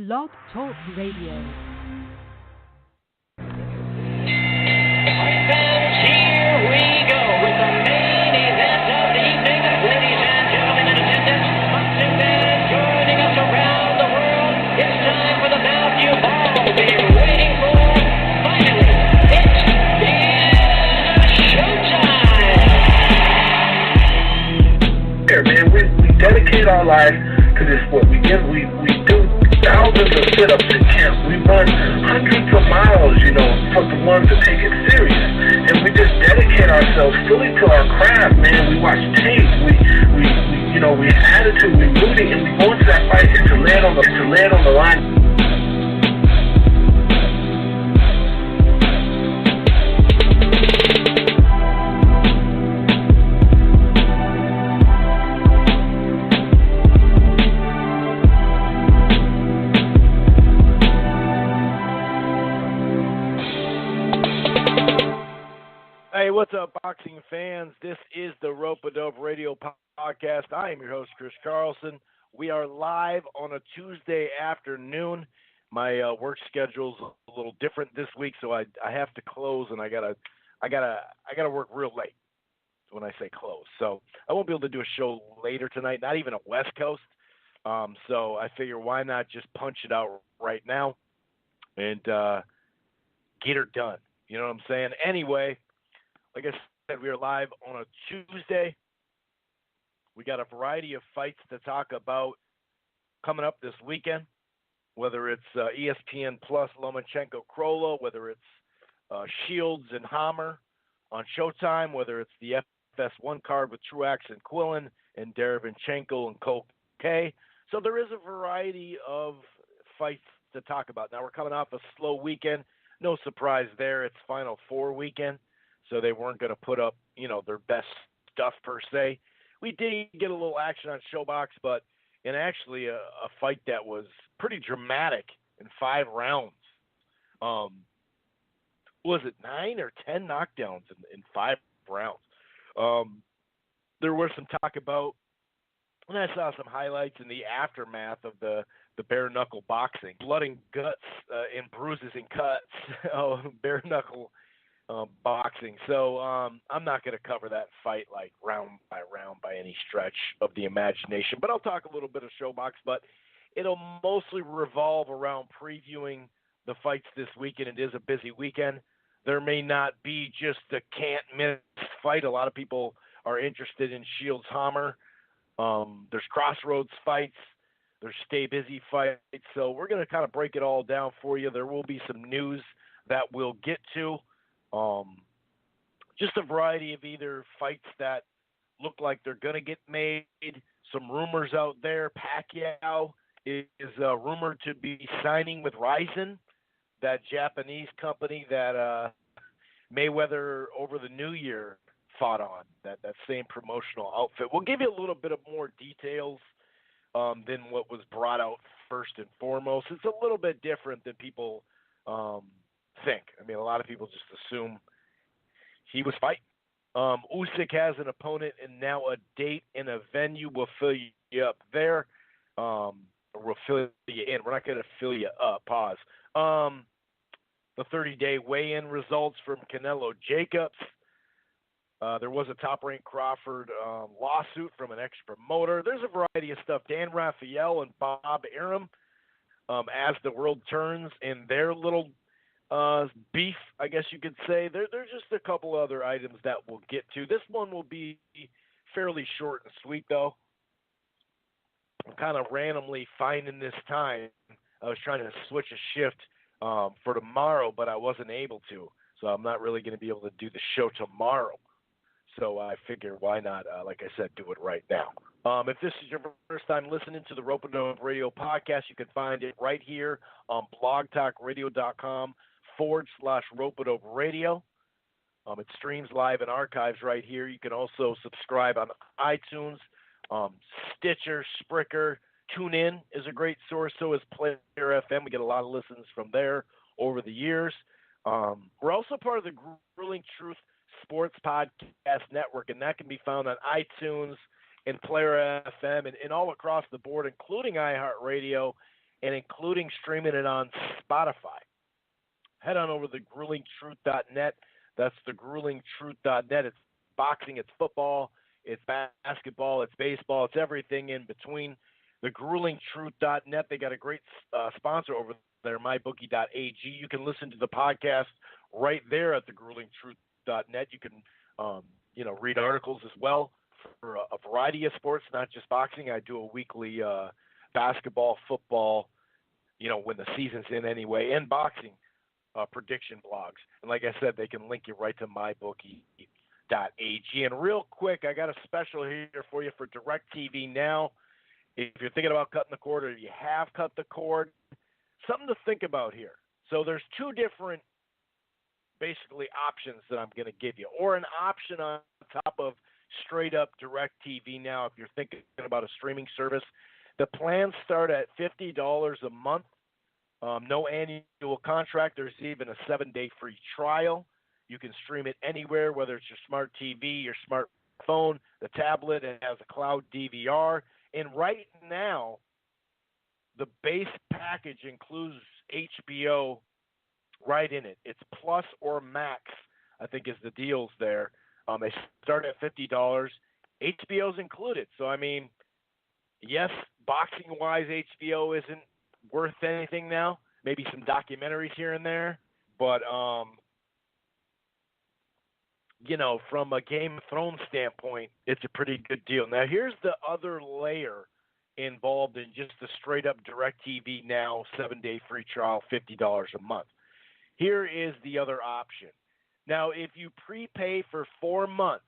Blog Talk Radio. Dedicate our life to this sport. We do thousands of sit-ups in camp. We run hundreds of miles, for the ones that take it serious. And we just dedicate ourselves fully to our craft, man. We watch tape. We have attitude. We rooting, and we go into that fight to lay it on the line. Hey, what's up, boxing fans? This is the Rope-A-Dope Radio Podcast. I am your host, Chris Carlson. We are live on a Tuesday afternoon. My work schedule's a little different this week, so I have to close, and I gotta work real late when I say close. So I won't be able to do a show later tonight, not even a West Coast. So I figure why not just punch it out right now and get her done. You know what I'm saying? Anyway. Like I said, we are live on a Tuesday. We got a variety of fights to talk about coming up this weekend, whether it's ESPN Plus, Lomachenko, Crolla, whether it's Shields and Hammer on Showtime, whether it's the FS1 card with Truax and Quillin and Derevyanchenko and Culcay. So there is a variety of fights to talk about. Now we're coming off a slow weekend. No surprise there. It's Final Four weekend. So they weren't going to put up, their best stuff per se. We did get a little action on Showbox, but in actually a fight that was pretty dramatic in 5 rounds. Was it 9 or 10 knockdowns in 5 rounds? There was some talk about, and I saw some highlights in the aftermath of the bare knuckle boxing, blood and guts and bruises and cuts. Bare knuckle. Boxing. So I'm not going to cover that fight like round by any stretch of the imagination, but I'll talk a little bit of Showbox, but it'll mostly revolve around previewing the fights this weekend. It is a busy weekend. There may not be just a can't-miss fight. A lot of people are interested in Shields Hammer. There's crossroads fights. There's stay busy fights. So we're going to kind of break it all down for you. There will be some news that we'll get to. Just a variety of either fights that look like they're going to get made, some rumors out there. Pacquiao is rumored to be signing with Ryzen, that Japanese company that Mayweather over the New Year fought on, that same promotional outfit. We'll give you a little bit of more details than what was brought out first and foremost. It's a little bit different than people think. I mean, a lot of people just assume he was fighting. Usyk has an opponent and now a date and a venue. We'll fill you up there. Or we'll fill you in. We're not going to fill you up. Pause. The 30-day weigh-in results from Canelo Jacobs. There was a top-ranked Crawford lawsuit from an ex-promoter. There's a variety of stuff. Dan Raphael and Bob Arum, as the world turns in their little beef, I guess you could say. There's just a couple other items that we'll get to. This one will be fairly short and sweet, though. I'm kind of randomly finding this time. I was trying to switch a shift for tomorrow, but I wasn't able to. So I'm not really going to be able to do the show tomorrow. So I figure why not, like I said, do it right now. If this is your first time listening to the Rope-A-Dope Radio Podcast, you can find it right here on blogtalkradio.com/Rope-A-Dope Radio. It streams live and archives right here. You can also subscribe on iTunes, Stitcher, Spreaker. TuneIn is a great source. So is Player FM. We get a lot of listens from there over the years. We're also part of the Grueling Truth Sports Podcast Network, and that can be found on iTunes and Player FM and all across the board, including iHeartRadio and including streaming it on Spotify. Head on over to gruelingtruth.net. That's thegruelingtruth.net. It's boxing, it's football, it's basketball, it's baseball, it's everything in between. Thegruelingtruth.net. They got a great sponsor over there, mybookie.ag. You can listen to the podcast right there at thegruelingtruth.net. You can, read articles as well for a variety of sports, not just boxing. I do a weekly basketball, football, when the season's in anyway, and boxing prediction blogs. And like I said, they can link you right to mybookie.ag. And real quick, I got a special here for you for DirecTV Now. If you're thinking about cutting the cord or you have cut the cord, something to think about here. So there's two different basically options that I'm going to give you, or an option on top of straight up DirecTV Now if you're thinking about a streaming service. The plans start at $50 a month. No annual contract. There's even a 7-day free trial. You can stream it anywhere, whether it's your smart TV, your smartphone, the tablet. It has a cloud DVR. And right now, the base package includes HBO right in it. It's plus or max, I think, is the deals there. They start at $50. HBO's included. So, I mean, yes, boxing-wise, HBO isn't worth anything now. Maybe some documentaries here and there. But, from a Game of Thrones standpoint, it's a pretty good deal. Now, here's the other layer involved in just the straight-up DirecTV Now 7-day free trial, $50 a month. Here is the other option. Now, if you prepay for 4 months,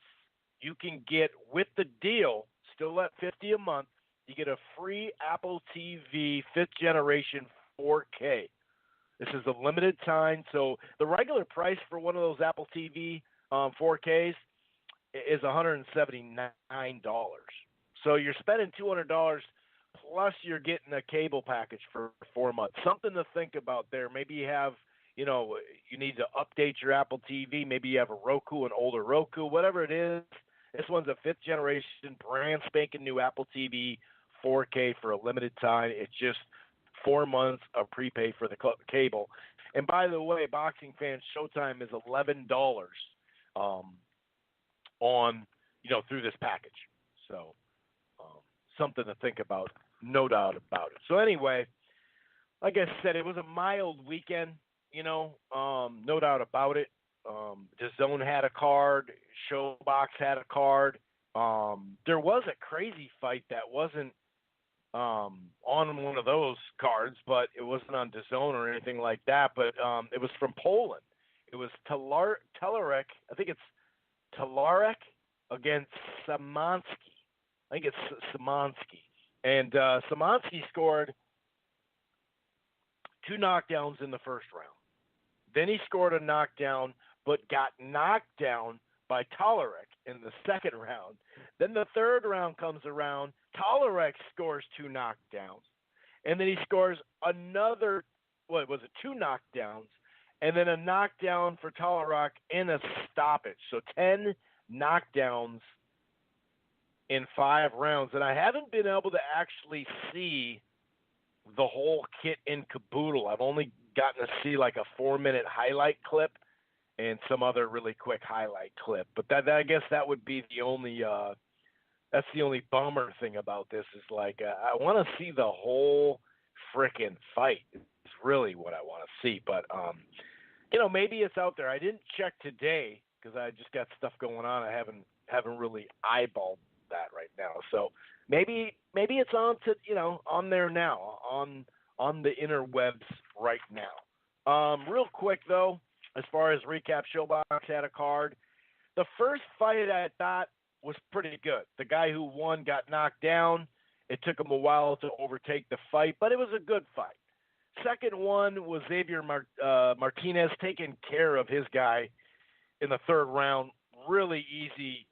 you can get, with the deal, still at $50 a month, you get a free Apple TV 5th generation 4K. This is a limited time, so the regular price for one of those Apple TV 4Ks is $179. So you're spending $200 plus you're getting a cable package for 4 months. Something to think about there. Maybe you have, you need to update your Apple TV. Maybe you have a Roku, an older Roku, whatever it is. This one's a 5th generation, brand spanking new Apple TV 4K for a limited time. It's just 4 months of prepay for the cable. And by the way, boxing fans, Showtime is $11 on, through this package. So something to think about, no doubt about it. So anyway, like I said, it was a mild weekend, no doubt about it. DAZN had a card, Showbox had a card. There was a crazy fight that wasn't on one of those cards, but it wasn't on DAZN or anything like that. But it was from Poland. It was Talarek. I think it's Talarek against Szymanski. I think it's Szymanski. And Szymanski scored 2 knockdowns in the first round. Then he scored a knockdown, but got knocked down by Talarek in the second round. Then the third round comes around. Talarek scores 2 knockdowns. And then he scores another, 2 knockdowns, and then a knockdown for Talarek and a stoppage. So 10 knockdowns in 5 rounds. And I haven't been able to actually see the whole kit and caboodle. I've only gotten to see like a 4-minute highlight clip and some other really quick highlight clip. But that I guess that would be the only that's the only bummer thing about this is like I want to see the whole frickin' fight. It's really what I want to see. But maybe it's out there. I didn't check today because I just got stuff going on. I haven't really eyeballed that right now. So maybe it's on there now on the interwebs right now. Real quick though, as far as recap, Showbox had a card. The first fight I thought was pretty good. The guy who won got knocked down. It took him a while to overtake the fight, but it was a good fight. Second one was Xavier Martinez taking care of his guy in the third round. Really easy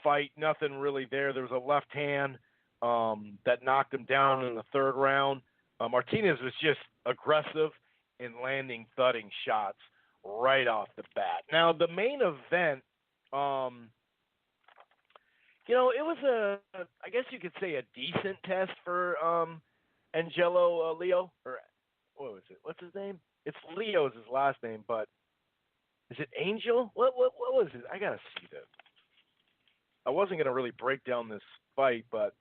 fight. Nothing really there. There was a left hand that knocked him down in the third round. Martinez was just aggressive in landing thudding shots right off the bat. Now, the main event, it was I guess you could say a decent test for Angelo Leo, or what was it? What's his name? It's Leo's his last name, but is it Angel? What was it? I gotta see that. I wasn't gonna really break down this fight, but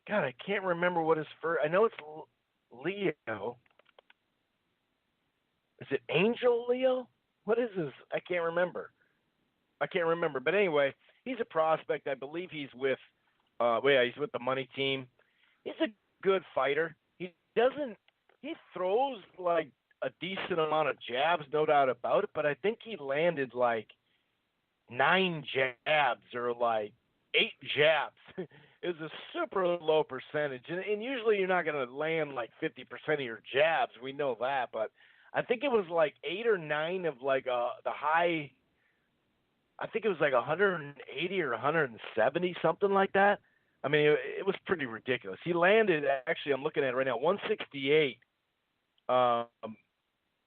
God, I can't remember what his first. I know it's Leo. Is it Angel Leo? What is his? I can't remember. But anyway, he's a prospect. I believe he's with. He's with the money team. He's a good fighter. He doesn't. He throws like a decent amount of jabs, no doubt about it. But I think he landed like 9 jabs or like 8 jabs. It was a super low percentage, and usually you're not going to land like 50% of your jabs. We know that, but I think it was like 8 or 9 of like the high. I think it was like 180 or 170, something like that. I mean, it was pretty ridiculous. He landed, actually, I'm looking at it right now, 168 out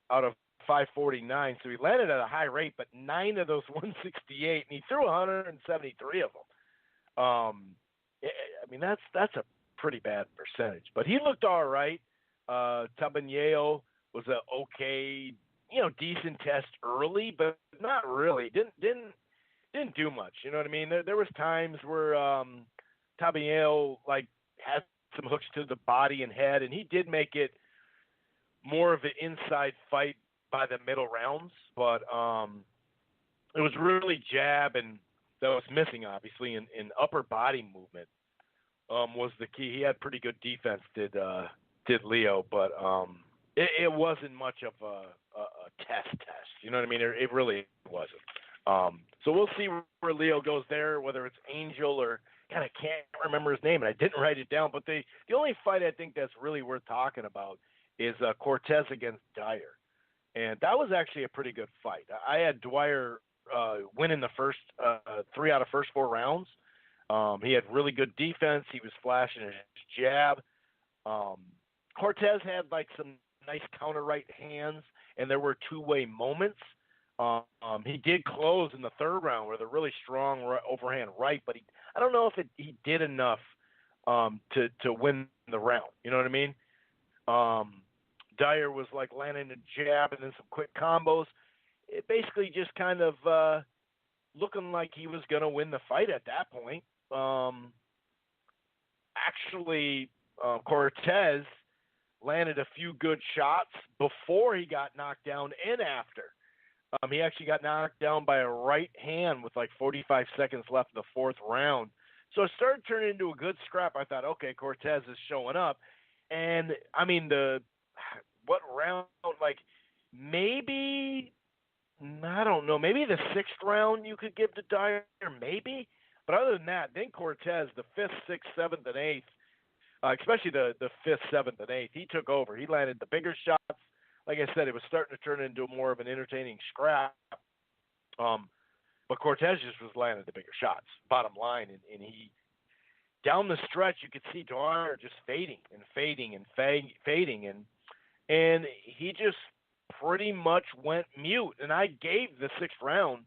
of 549. So he landed at a high rate, but 9 of those 168, and he threw 173 of them. I mean, that's a pretty bad percentage. But he looked all right. Tabaneo was a okay, decent test early, but not really. Didn't do much. You know what I mean? There was times where Tabaneo like had some hooks to the body and head, and he did make it more of an inside fight by the middle rounds. But it was really jab and that was missing, obviously, in upper body movement was the key. He had pretty good defense, did Leo, but it wasn't much of a test. You know what I mean? It really wasn't. So we'll see where Leo goes there, whether it's Angel or God, I can't remember his name, and I didn't write it down. But the only fight I think that's really worth talking about is Cortez against Dyer, and that was actually a pretty good fight. I had Dwyer winning the first 3 out of first 4 rounds. He had really good defense. He was flashing his jab. Cortez had like some nice counter right hands, and there were two-way moments. He did close in the 3rd round with a really strong overhand right, but I don't know if he did enough to win the round. You know what I mean? Dyer was like landing a jab and then some quick combos. It basically just kind of looking like he was going to win the fight at that point. Actually, Cortez landed a few good shots before he got knocked down and after. He actually got knocked down by a right hand with like 45 seconds left in the 4th round. So it started turning into a good scrap. I thought, okay, Cortez is showing up. And, I mean, what round, like maybe, I don't know, maybe the 6th round you could give to Dyer, maybe. But other than that, then Cortez, the 5th, 6th, 7th, and 8th, especially the 5th, 7th, and 8th, he took over. He landed the bigger shots. Like I said, it was starting to turn into more of an entertaining scrap. But Cortez just was landing the bigger shots, bottom line. And he, down the stretch, you could see Dwyer just fading. And he just pretty much went mute. And I gave the 6th round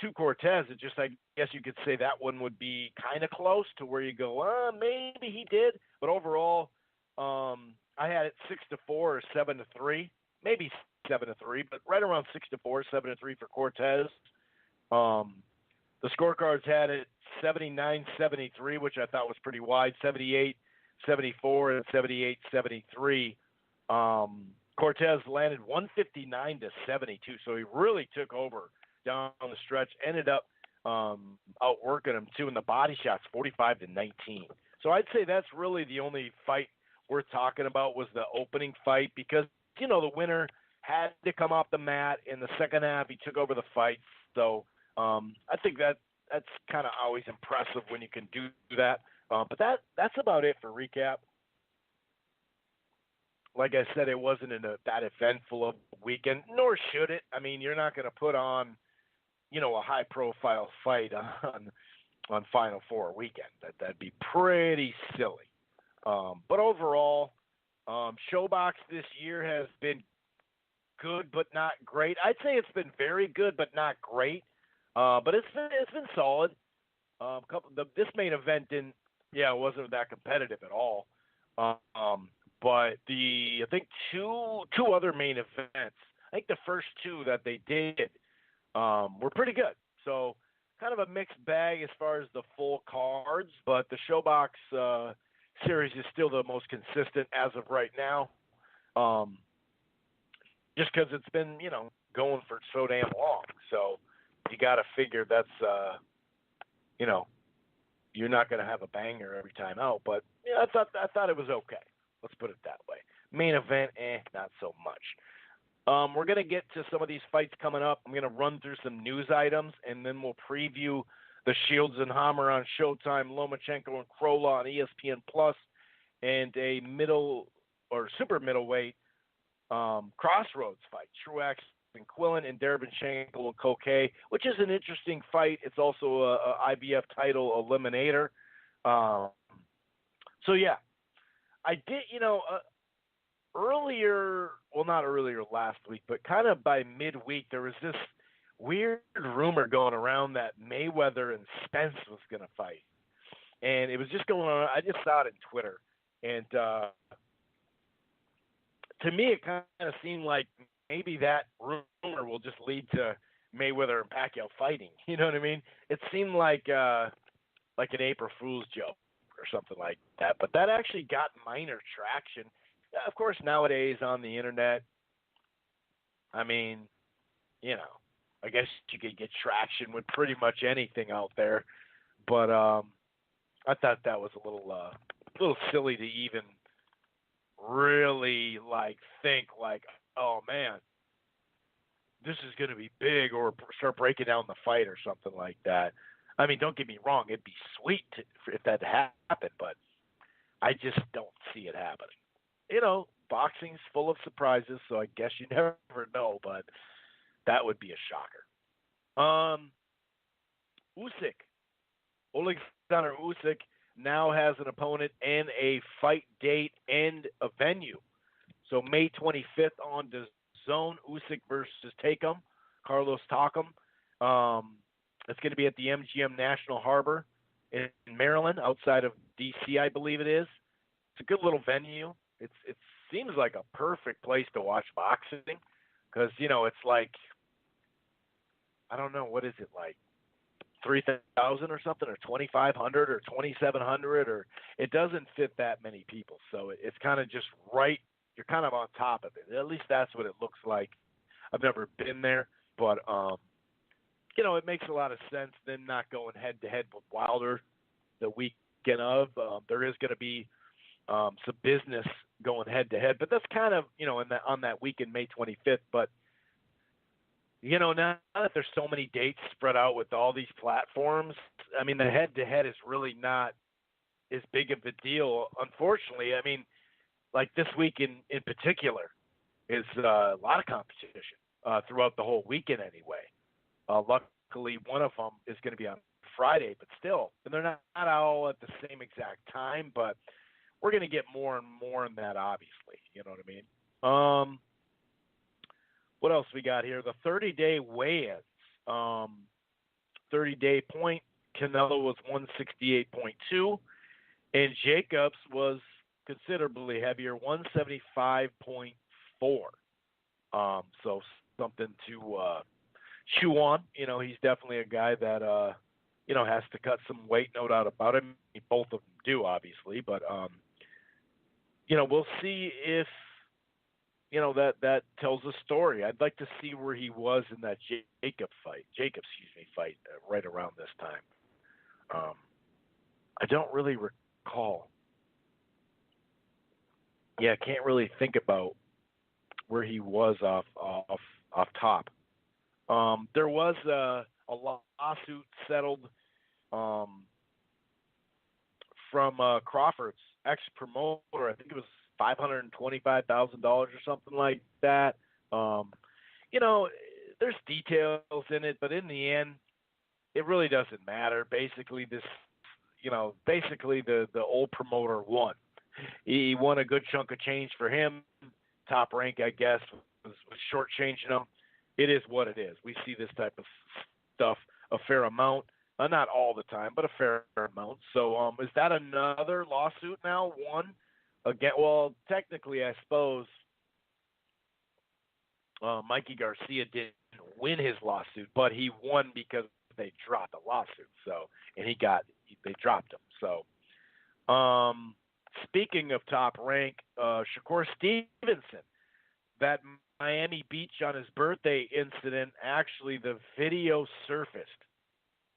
to Cortez. It just, I guess you could say that one would be kind of close to where you go, maybe he did. But overall, I had it 6-4 or 7-3. Maybe 7-3, but right around 6-4, 7-3 for Cortez. The scorecards had it 79-73, which I thought was pretty wide, 78-74, and 78-73. Cortez landed 159-72, so he really took over down the stretch. Ended up outworking him too in the body shots, 45-19. So I'd say that's really the only fight worth talking about was the opening fight because the winner had to come off the mat in the second half. He took over the fight. So I think that's kind of always impressive when you can do that. But that's about it for recap. Like I said, it wasn't that eventful of a weekend, nor should it. I mean, you're not going to put on, a high-profile fight on Final Four weekend. That'd be pretty silly. But overall, Showbox this year has been good but not great. I'd say it's been very good but not great. But it's been solid. This main event it wasn't that competitive at all. Um, but I think two other main events. I think the first two that they did were pretty good. So kind of a mixed bag as far as the full cards, but the Showbox series is still the most consistent as of right now. Um, just because it's been going for so damn long. So you got to figure that's you know you're not going to have a banger every time out. But yeah, I thought it was okay. Let's put it that way. Main event, not so much. We're going to get to some of these fights coming up. I'm going to run through some news items, and then we'll preview the Shields and Hammer on Showtime, Lomachenko and Crolla on ESPN Plus, and a middle or super middleweight crossroads fight, Truax and Quillin and Derevyanchenko and Culcay, which is an interesting fight. It's also a IBF title eliminator. So yeah, I did, earlier, well, not earlier last week, but kind of by midweek, there was this weird rumor going around that Mayweather and Spence was going to fight. And it was just going on. I just saw it in Twitter. And to me, it kind of seemed like maybe that rumor will just lead to Mayweather and Pacquiao fighting. You know what I mean? It seemed like an April Fool's joke or something like that. But that actually got minor traction. Of course, nowadays on the internet, I mean, I guess you could get traction with pretty much anything out there. But I thought that was a little silly to even really think oh man, this is going to be big, or start breaking down the fight or something like that. I mean, don't get me wrong, it'd be sweet if that happened, but I just don't see it happening. Boxing's full of surprises, so I guess you never know, but that would be a shocker. Usyk, Alexander Usyk now has an opponent and a fight date and a venue. So May 25th on DAZN, Usyk versus Carlos Takam. It's going to be at the MGM National Harbor in Maryland, outside of D.C., I believe it is. It's a good little venue. It seems like a perfect place to watch boxing because, it's like, I don't know, what is it, like 3,000 or something, or 2,500 or 2,700, or it doesn't fit that many people. So it's kind of just right. You're kind of on top of it. At least that's what it looks like. I've never been there, but, it makes a lot of sense then not going head-to-head with Wilder the weekend of. There is going to be some business going head-to-head, but that's kind of, on that weekend, May 25th. But, now that there's so many dates spread out with all these platforms, I mean, the head-to-head is really not as big of a deal, unfortunately. I mean, like this week in particular is a lot of competition throughout the whole weekend anyway. Luckily, one of them is going to be on Friday, but still, and they're not all at the same exact time, but we're going to get more and more in that, obviously. You know what I mean? What else we got here? The 30-day weigh-ins. 30-day point, Canelo was 168.2, and Jacobs was considerably heavier, 175.4. So something to chew on. He's definitely a guy that has to cut some weight, no doubt about it. Both of them do, obviously, but we'll see if that tells a story. I'd like to see where he was in that Jacobs fight right around this time. I don't really recall. Yeah, I can't really think about where he was off top. There was a lawsuit settled from Crawford's ex-promoter. I think it was $525,000 or something like that. There's details in it, but in the end, it really doesn't matter. Basically, the old promoter won. He won a good chunk of change for him. Top Rank, I guess, was shortchanging him. It is what it is. We see this type of stuff a fair amount. Not all the time, but a fair amount. So is that another lawsuit now won again. Well, technically, I suppose Mikey Garcia didn't win his lawsuit, but he won because they dropped the lawsuit. So, and they dropped him. So, speaking of Top Rank, Shakur Stevenson, that Miami Beach on his birthday incident, actually the video surfaced,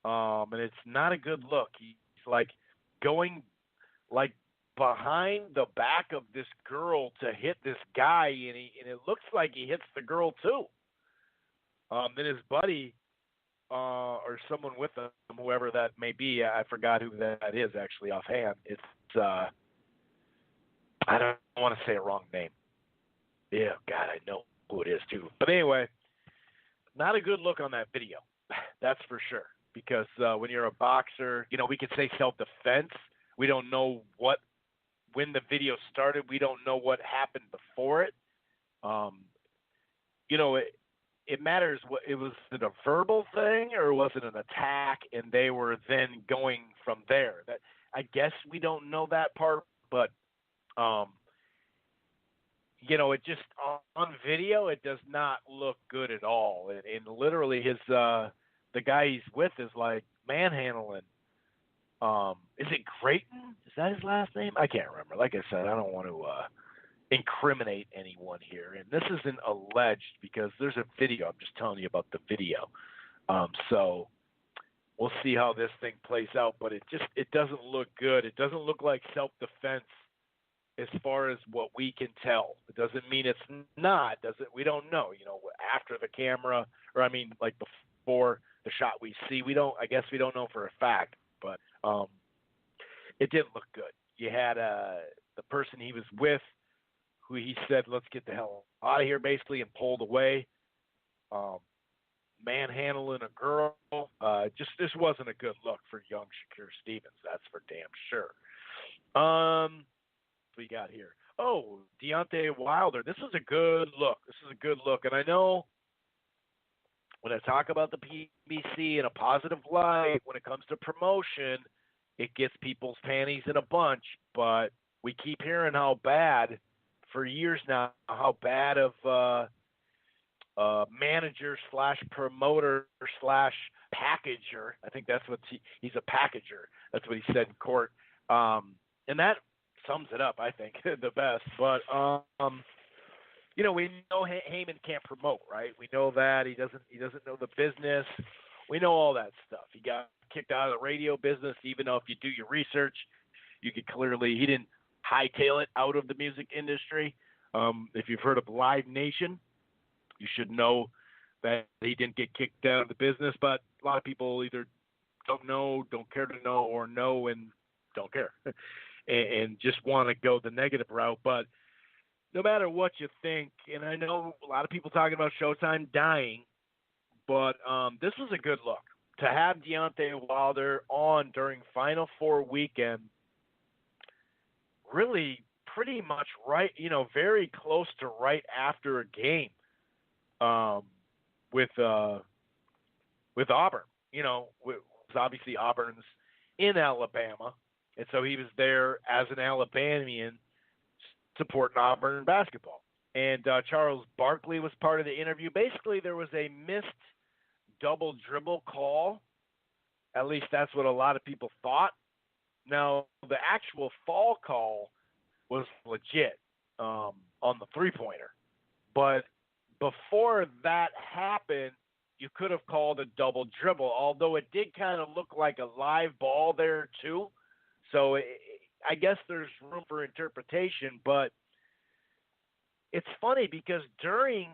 and it's not a good look. He's like going like behind the back of this girl to hit this guy, and it looks like he hits the girl too. Then his buddy or someone with him, whoever that may be, I forgot who that is actually offhand. It's I don't want to say a wrong name. Yeah, God, I know who it is too. But anyway, not a good look on that video. That's for sure. Because when you're a boxer, we could say self-defense. We don't know when the video started. We don't know what happened before it. It matters. Was it a verbal thing or was it an attack? And they were then going from there. That I guess we don't know that part, but it just on video it does not look good at all. And literally his the guy he's with is like manhandling. Is it Creighton? Is that his last name? I can't remember. Like I said, I don't want to incriminate anyone here. And this isn't alleged because there's a video. I'm just telling you about the video. So we'll see how this thing plays out. But it doesn't look good. It doesn't look like self-defense as far as what we can tell. It doesn't mean it's not. We don't know. After the camera, or I mean, like before the shot we see, I guess we don't know for a fact. But it didn't look good. You had the person he was with, who he said, "Let's get the hell out of here," basically, and pulled away. Manhandling a girl. This wasn't a good look for young Shakur Stevens. That's for damn sure. What we got here? Oh, Deontay Wilder. This is a good look. And I know when I talk about the PBC in a positive light, when it comes to promotion, it gets people's panties in a bunch. But we keep hearing how bad, for years now, how bad of manager / promoter / packager. I think that's what he's a packager. That's what he said in court. And that sums it up, I think, the best. But we know Heyman can't promote, right? We know that he doesn't know the business. We know all that stuff. He got kicked out of the radio business, even though if you do your research, you could clearly he didn't hightail it out of the music industry. If you've heard of Live Nation, you should know that he didn't get kicked out of the business. But a lot of people either don't know, don't care to know, or know and don't care, and just want to go the negative route. But no matter what you think, and I know a lot of people talking about Showtime dying, but this was a good look. To have Deontay Wilder on during Final Four weekend, really pretty much right, very close to right after a game with Auburn. Obviously Auburn's in Alabama, and so he was there as an Alabamian supporting Auburn basketball. And Charles Barkley was part of the interview. Basically, there was a missed double dribble call. At least that's what a lot of people thought. Now, the actual fall call was legit on the three-pointer. But before that happened, you could have called a double dribble, although it did kind of look like a live ball there too. So I guess there's room for interpretation, but it's funny because during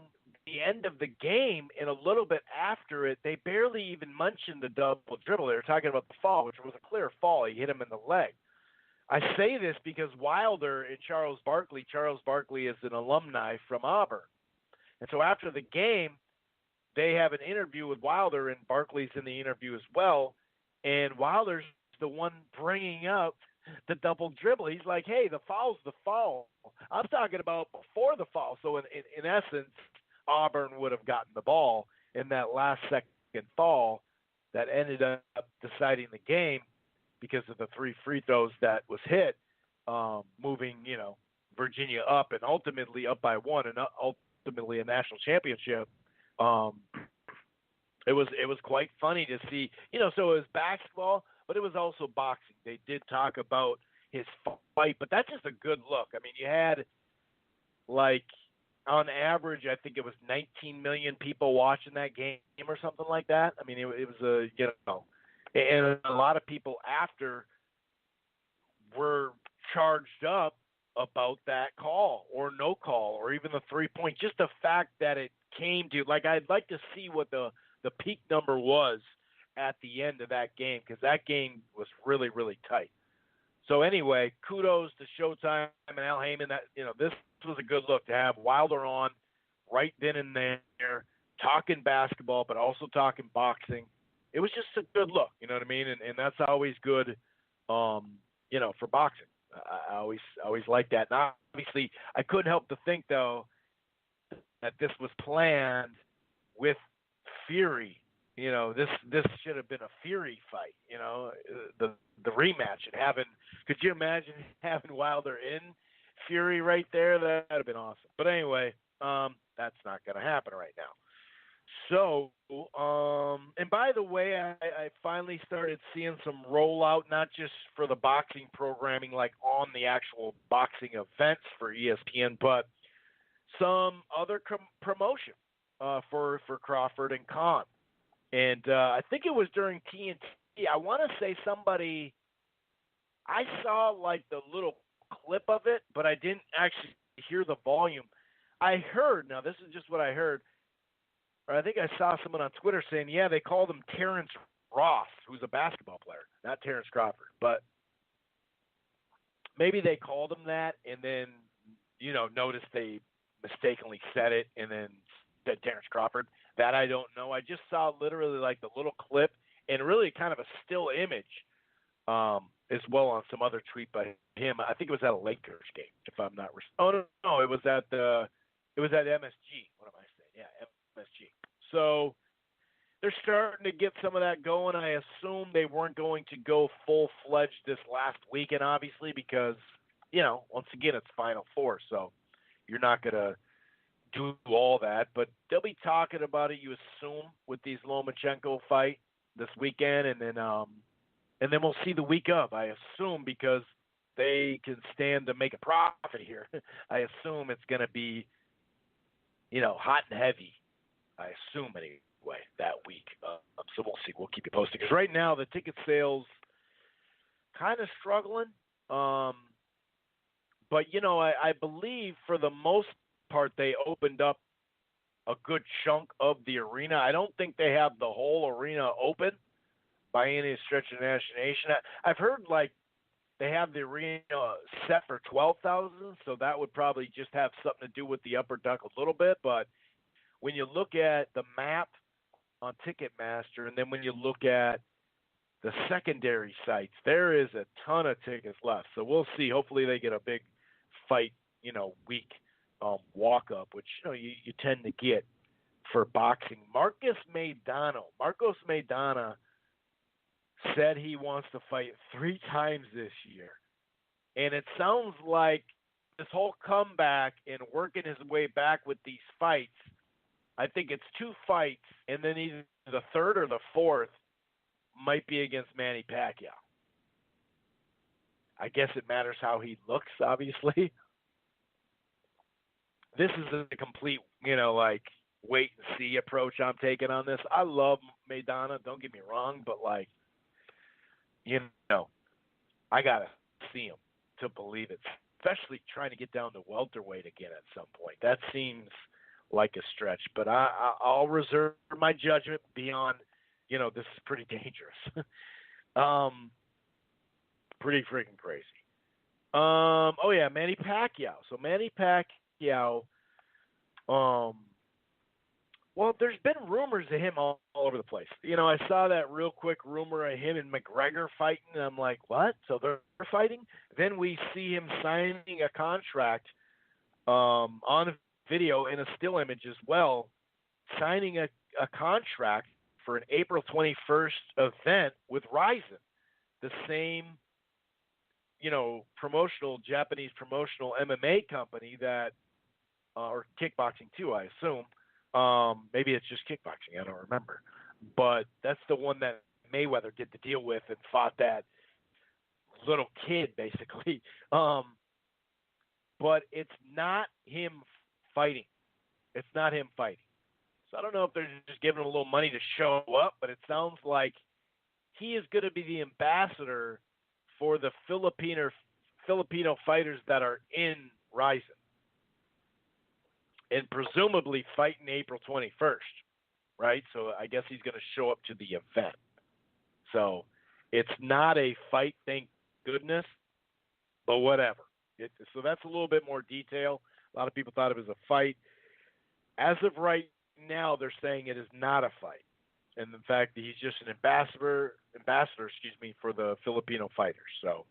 the end of the game and a little bit after it, they barely even mentioned the double dribble. They were talking about the fall, which was a clear fall. He hit him in the leg. I say this because Wilder and Charles Barkley is an alumni from Auburn. And so after the game, they have an interview with Wilder, and Barkley's in the interview as well. And Wilder's the one bringing up the double dribble. He's like, hey, the foul's the foul. I'm talking about before the foul. So in essence, Auburn would have gotten the ball in that last second foul that ended up deciding the game because of the 3 free throws that was hit, moving, Virginia up, and ultimately up by one, and ultimately a national championship. Um, it was quite funny to see, so it was basketball, but it was also boxing. They did talk about his fight, but that's just a good look. I mean, you had like on average, I think it was 19 million people watching that game or something like that. I mean, it was and a lot of people after were charged up about that call or no call or even the 3-point. Just the fact that it came to, like, I'd like to see what the peak number was at the end of that game, because that game was really, really tight. So anyway, kudos to Showtime and Al Heyman. That this was a good look to have Wilder on right then and there, talking basketball, but also talking boxing. It was just a good look, you know what I mean? And that's always good, for boxing. I always like that. And obviously, I couldn't help to think though that this was planned with Fury. This should have been a Fury fight. The rematch and having. Could you imagine having Wilder in Fury right there? That'd have been awesome. But anyway, that's not going to happen right now. So, and by the way, I finally started seeing some rollout, not just for the boxing programming, like on the actual boxing events for ESPN, but some other promotion for Crawford and Khan. And I think it was during TNT. I want to say I saw like the little clip of it, but I didn't actually hear the volume. I heard, now this is just what I heard, or I think I saw someone on Twitter saying, yeah, they called him Terrence Ross, who's a basketball player, not Terrence Crawford. But maybe they called him that and then, noticed they mistakenly said it and then said Terrence Crawford. That I don't know. I just saw literally like the little clip and really kind of a still image as well on some other tweet by him. I think it was at a Lakers game, if I'm not no, it was at MSG. What am I saying? Yeah, MSG. So they're starting to get some of that going. I assume they weren't going to go full-fledged this last weekend, obviously, because, once again, it's Final Four, so you're not going to do all that. But they'll be talking about it, you assume, with these Lomachenko fight this weekend, and then we'll see the week of, I assume, because they can stand to make a profit here. I assume it's going to be, hot and heavy. I assume anyway that week. So we'll see. We'll keep you posted. Because right now the ticket sales kind of struggling. But, I believe for the most part they opened up a good chunk of the arena. I don't think they have the whole arena open by any stretch of the imagination. I've heard like they have the arena set for 12,000, so that would probably just have something to do with the upper deck a little bit. But when you look at the map on Ticketmaster, and then when you look at the secondary sites, there is a ton of tickets left. So we'll see. Hopefully they get a big fight, week walk up, which you tend to get for boxing. Marcos Maidana said he wants to fight 3 times this year. And it sounds like this whole comeback and working his way back with these fights, I think it's 2 fights, and then either the 3rd or the 4th might be against Manny Pacquiao. I guess it matters how he looks, obviously. This is a complete, wait and see approach I'm taking on this. I love Maidana, don't get me wrong, but I got to see him to believe it, especially trying to get down to welterweight again at some point. That seems like a stretch, but I'll reserve my judgment beyond, this is pretty dangerous. Pretty freaking crazy. Manny Pacquiao. So Manny Pacquiao, well, there's been rumors of him all over the place. I saw that real quick rumor of him and McGregor fighting, and I'm like, what? So they're fighting? Then we see him signing a contract on video and a still image as well, signing a contract for an April 21st event with Ryzen, the same, Japanese promotional MMA company that, or kickboxing too, I assume. Maybe it's just kickboxing. I don't remember. But that's the one that Mayweather did the deal with and fought that little kid, basically. But it's not him fighting. It's not him fighting. So I don't know if they're just giving him a little money to show up, but it sounds like he is going to be the ambassador for the Filipino fighters that are in Rizin, and presumably fighting April 21st, right? So I guess he's going to show up to the event. So it's not a fight, thank goodness, but whatever. So that's a little bit more detail. A lot of people thought it was a fight. As of right now, they're saying it is not a fight. And in fact, he's just an ambassador, for the Filipino fighters. So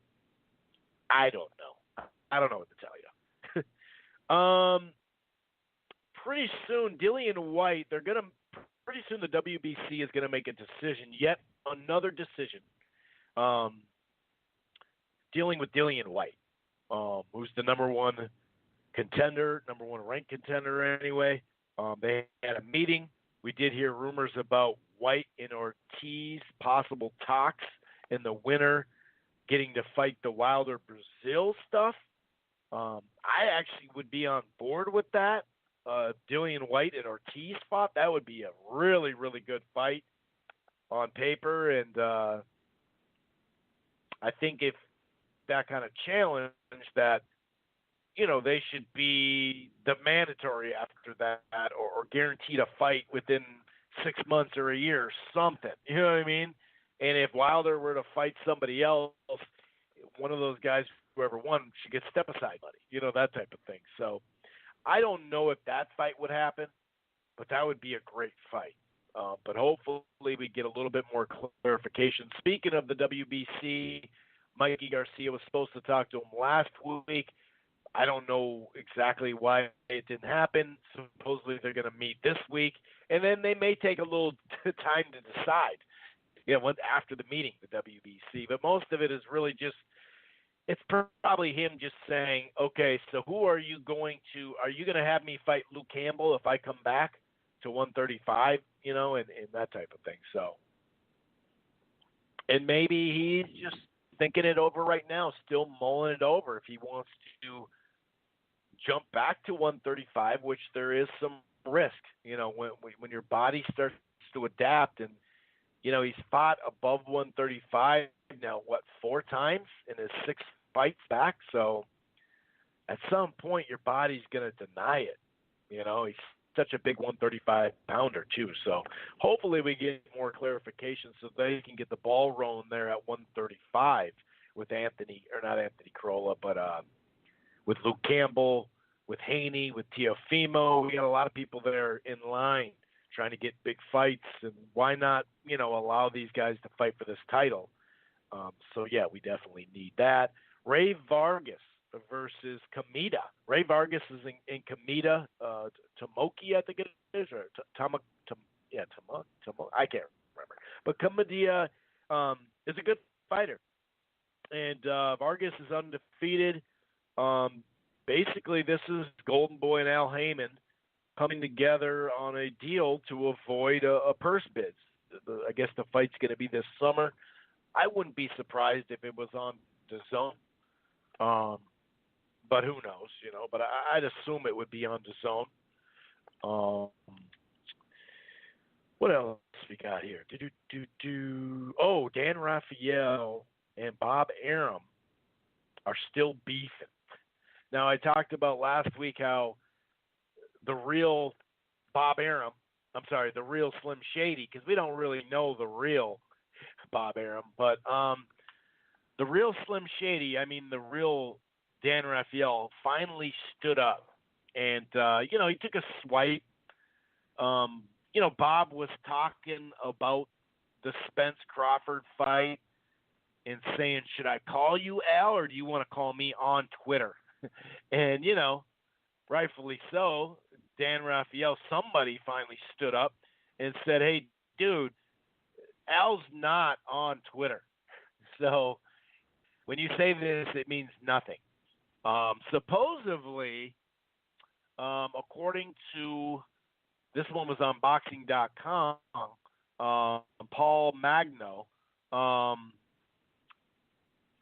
I don't know. I don't know what to tell you. Pretty soon, Dillian White, pretty soon the WBC is going to make a decision, yet another decision, dealing with Dillian White, who's the number one ranked contender anyway. They had a meeting. We did hear rumors about White and Ortiz, possible talks, and the winner getting to fight the Wilder Brazil stuff. I actually would be on board with that. Dillian White and Ortiz fought. That would be a really, really good fight on paper. And I think if that kind of challenge that, they should be the mandatory after that or guaranteed a fight within 6 months or a year or something. You know what I mean? And if Wilder were to fight somebody else, one of those guys, whoever won, should get step-aside money, that type of thing. So I don't know if that fight would happen, but that would be a great fight. But hopefully we get a little bit more clarification. Speaking of the WBC, Mikey Garcia was supposed to talk to him last week. I don't know exactly why it didn't happen. Supposedly they're going to meet this week, and then they may take a little time to decide, after the meeting, the WBC. But most of it is really just, it's probably him just saying, okay, so are you going to have me fight Luke Campbell if I come back to 135, and that type of thing. So, and maybe he's just thinking it over right now, still mulling it over if he wants to jump back to 135, which there is some risk, when your body starts to adapt. And, he's fought above 135 now, 4 times in his 6 fights back. So at some point your body's going to deny it. He's such a big 135 pounder too. So hopefully we get more clarification so they can get the ball rolling there at 135 with Crolla, but with Luke Campbell, with Haney, with Teofimo. We got a lot of people there in line trying to get big fights, and why not, allow these guys to fight for this title? So yeah, we definitely need that. Ray Vargas versus Kamita. Ray Vargas is in Kamita, Tomoki, I think it is, or Tomo, I can't remember. But Kamita is a good fighter, and Vargas is undefeated. Basically, this is Golden Boy and Al Heyman coming together on a deal to avoid a purse bid. I guess the fight's going to be this summer. I wouldn't be surprised if it was on DAZN. But who knows, But I'd assume it would be on DAZN. What else we got here? Oh, Dan Raphael and Bob Arum are still beefing. Now, I talked about last week how the real the real Slim Shady, because we don't really know the real Bob Arum, but the real Slim Shady, the real Dan Raphael, finally stood up. And, he took a swipe. Bob was talking about the Spence Crawford fight and saying, should I call you Al, or do you want to call me on Twitter? And, rightfully so, Dan Raphael, somebody finally stood up and said, hey, dude, Al's not on Twitter. So when you say this, it means nothing. Supposedly, according to this one was on Boxing.com, Paul Magno,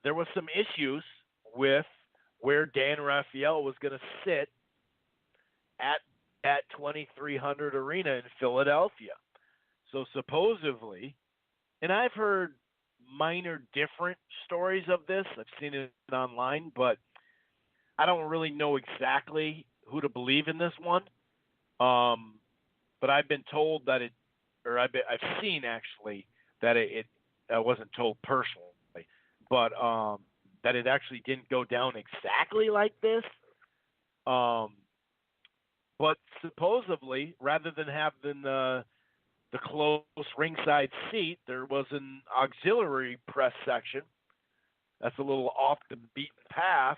there was some issues with where Dan Raphael was going to sit at that 2300 arena in Philadelphia. So supposedly, and I've heard minor different stories of this. I've seen it online, but I don't really know exactly who to believe in this one. But I've been told that I've seen actually that it I wasn't told personally, but that it actually didn't go down exactly like this. But supposedly, rather than having the close ringside seat, there was an auxiliary press section. That's a little off the beaten path,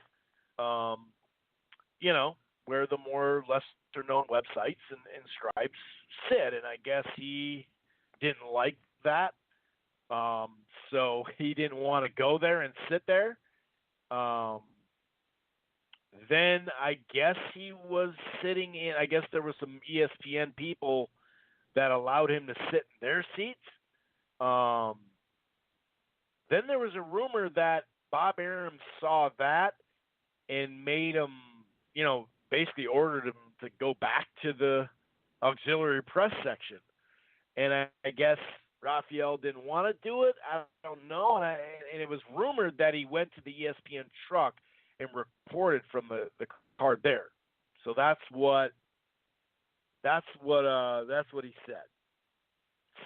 where the more lesser known websites and scribes sit. And I guess he didn't like that. So he didn't want to go there and sit there. Then I guess he was sitting in, I guess there were some ESPN people that allowed him to sit in their seats. Then there was a rumor that Bob Arum saw that and made him, basically ordered him to go back to the auxiliary press section. And I guess Raphael didn't want to do it. I don't know. And it was rumored that he went to the ESPN truck and reported from the card there. So that's what he said.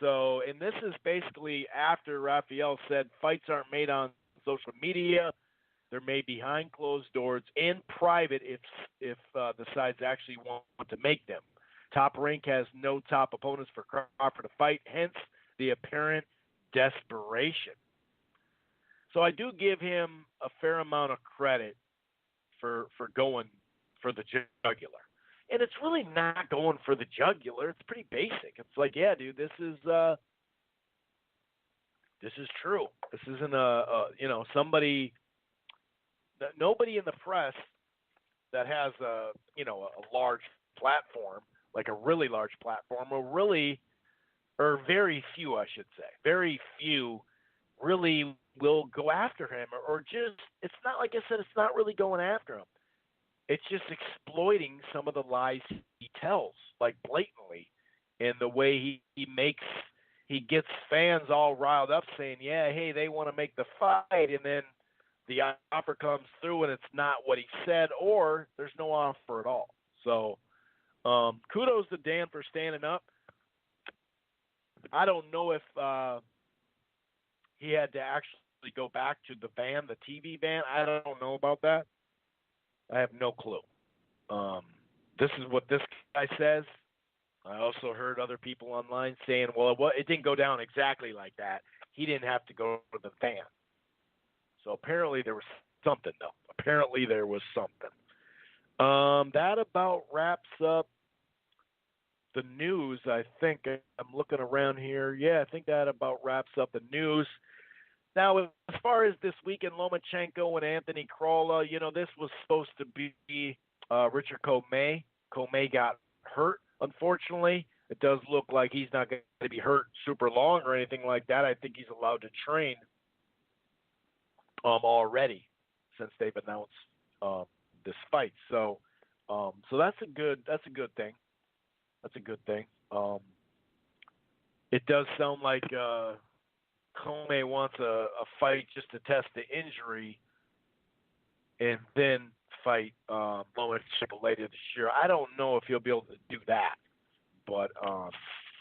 So, and this is basically after Raphael said fights aren't made on social media. They're made behind closed doors in private if the sides actually want to make them. Top Rank has no top opponents for Crawford to fight, hence the apparent desperation. So I do give him a fair amount of credit for going for the jugular. And it's really not going for the jugular. It's pretty basic. It's like, yeah, dude, this is true. This isn't somebody. Nobody in the press that has a large platform, like a really large platform, or very few, I should say, very few really will go after him, or just, it's not, like I said, it's not really going after him. It's just exploiting some of the lies he tells, like blatantly, and the way he gets fans all riled up saying, yeah, hey, they want to make the fight, and then the offer comes through and it's not what he said, or there's no offer at all. So kudos to Dan for standing up. I don't know if he had to actually go back to the ban, the TV ban. I don't know about that. I have no clue. This is what this guy says. I also heard other people online saying, well, it didn't go down exactly like that. He didn't have to go to the ban. So apparently there was something, though. Apparently there was something. That about wraps up the news, I think. I'm looking around here. Yeah, I think that about wraps up the news. Now, as far as this weekend, Lomachenko and Anthony Crolla, this was supposed to be Richard Comey. Comey got hurt, unfortunately. It does look like he's not going to be hurt super long or anything like that. I think he's allowed to train already since they've announced this fight. So that's a good thing. That's a good thing. It does sound like Comey wants a fight just to test the injury and then fight Lomachenko later this year. I don't know if he'll be able to do that, but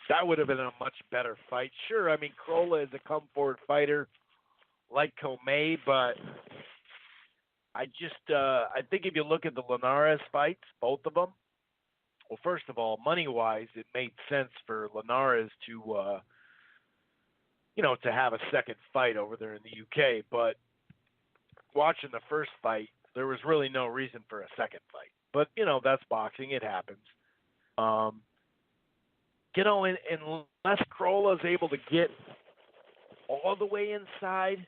that would have been a much better fight. Sure, I mean, Crolla is a come-forward fighter like Comey, but I think if you look at the Linares fights, both of them, well, first of all, money-wise, it made sense for Linares to have a second fight over there in the UK. But watching the first fight, there was really no reason for a second fight. But, that's boxing. It happens. Unless Crolla is able to get all the way inside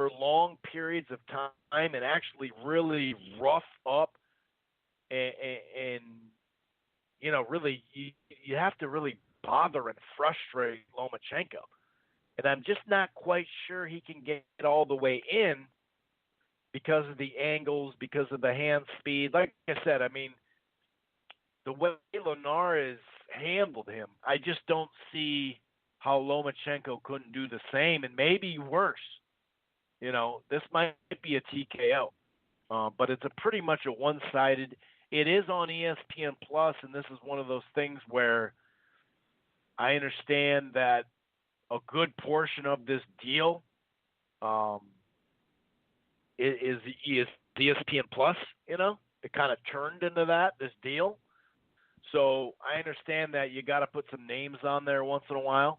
for long periods of time and actually really rough up and really you have to really bother and frustrate Lomachenko. And I'm just not quite sure he can get all the way in because of the angles, because of the hand speed. Like I said, I mean, the way Linares handled him, I just don't see how Lomachenko couldn't do the same, and maybe worse. This might be a TKO, but it's pretty much a one-sided. It is on ESPN Plus, and this is one of those things where I understand that a good portion of this deal is ESPN Plus. It kind of turned into that, this deal. So I understand that you got to put some names on there once in a while.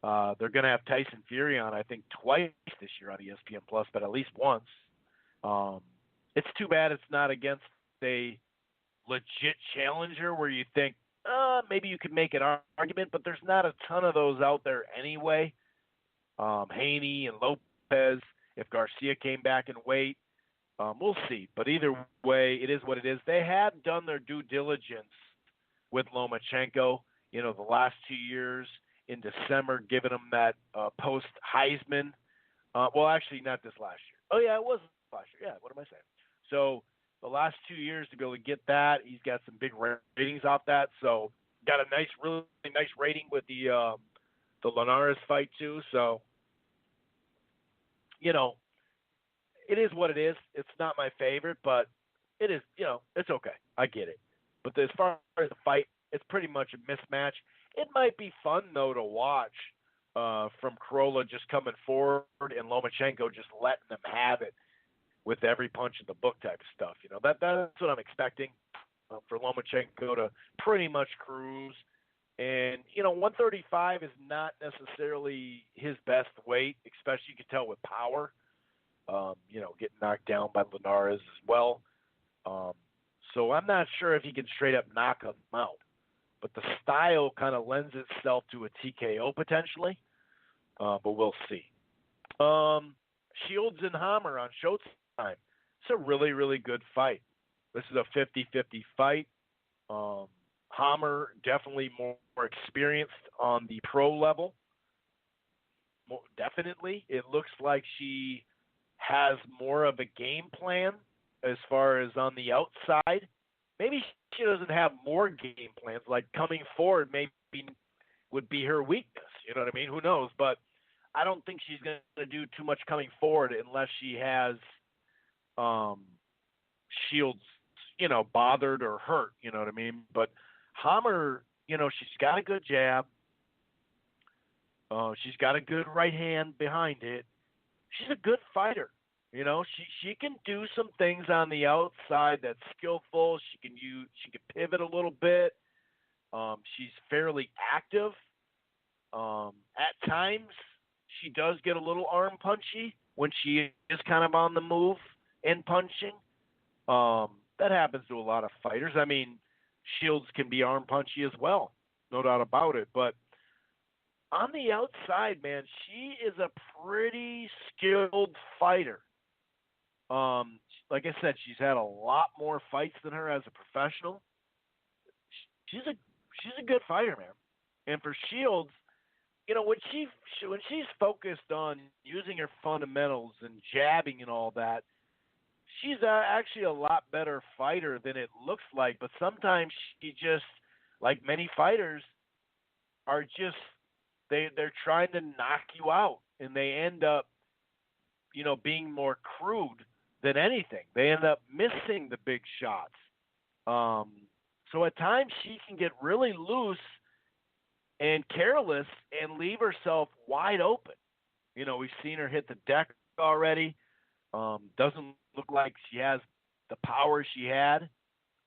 They're going to have Tyson Fury on, I think, twice this year on ESPN Plus, but at least once. It's too bad it's not against a legit challenger where you think, maybe you could make an argument, but there's not a ton of those out there anyway. Haney and Lopez, if Garcia came back and weight, we'll see. But either way, it is what it is. They have done their due diligence with Lomachenko, the last 2 years in December, giving him that post-Heisman. Well, actually, not this last year. Oh, yeah, it was last year. Yeah, what am I saying? So the last 2 years to be able to get that, he's got some big ratings off that. So got a really nice rating with the Linares fight, too. So, it is what it is. It's not my favorite, but it is, it's okay. I get it. But as far as the fight, it's pretty much a mismatch. It might be fun, though, to watch from Crolla just coming forward and Lomachenko just letting them have it with every punch in the book type of stuff. That's what I'm expecting for Lomachenko to pretty much cruise. And, 135 is not necessarily his best weight, especially you can tell with power. Getting knocked down by Linares as well. So I'm not sure if he can straight up knock him out. But the style kind of lends itself to a TKO potentially. But we'll see. Shields and Hammer on Showtime. It's a really, really good fight. This is a 50-50 fight. Hammer definitely more experienced on the pro level. Definitely. It looks like she has more of a game plan as far as on the outside. Maybe she doesn't have more game plans, like coming forward maybe would be her weakness. You know what I mean? Who knows? But I don't think she's going to do too much coming forward unless she has Shields, bothered or hurt. You know what I mean? But Hammer, she's got a good jab. She's got a good right hand behind it. She's a good fighter. She can do some things on the outside that's skillful. She can pivot a little bit. She's fairly active. At times, she does get a little arm punchy when she is kind of on the move and punching. That happens to a lot of fighters. I mean, Shields can be arm punchy as well, no doubt about it. But on the outside, man, she is a pretty skilled fighter. Like I said, she's had a lot more fights than her as a professional. She's a good fighter, man. And for Shields, when she's focused on using her fundamentals and jabbing and all that, she's actually a lot better fighter than it looks like. But sometimes she just, like many fighters, are just they're trying to knock you out, and they end up, being more crude than anything. They end up missing the big shots. So at times she can get really loose and careless and leave herself wide open. We've seen her hit the deck already. Doesn't look like she has the power she had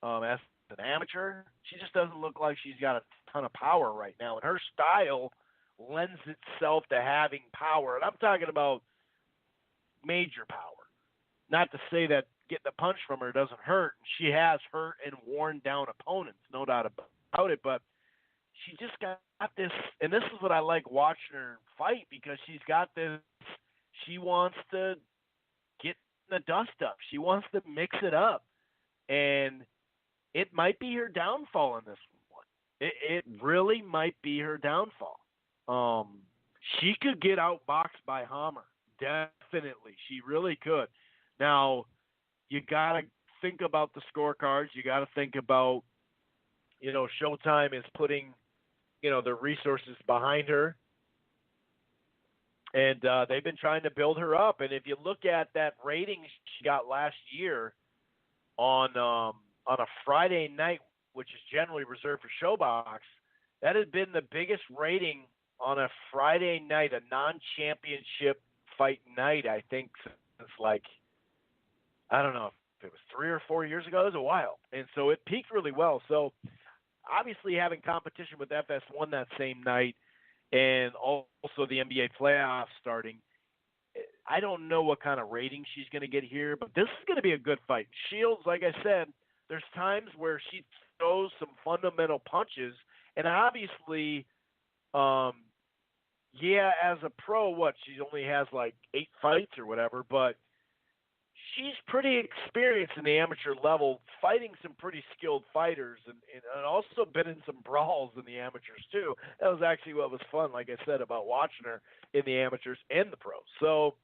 as an amateur. She just doesn't look like she's got a ton of power right now. And her style lends itself to having power. And I'm talking about major power. Not to say that getting a punch from her doesn't hurt. She has hurt and worn down opponents, no doubt about it. But she just got this, and this is what I like watching her fight, because she's got this She wants to get the dust up. She wants to mix it up. And it might be her downfall in this one. It really might be her downfall. She could get outboxed by Hammer. Definitely. She really could. Now, you got to think about the scorecards. You got to think about, Showtime is putting, their resources behind her. And they've been trying to build her up. And if you look at that rating she got last year on a Friday night, which is generally reserved for Showbox, that had been the biggest rating on a Friday night, a non-championship fight night, I think, since I don't know if it was 3 or 4 years ago. It was a while. And so it peaked really well. So obviously having competition with FS1 that same night and also the NBA playoffs starting, I don't know what kind of rating she's going to get here, but this is going to be a good fight. Shields, like I said, there's times where she throws some fundamental punches, and obviously, as a pro, she only has 8 fights or whatever, but she's pretty experienced in the amateur level, fighting some pretty skilled fighters, and also been in some brawls in the amateurs too. That was actually what was fun, like I said, about watching her in the amateurs and the pros. So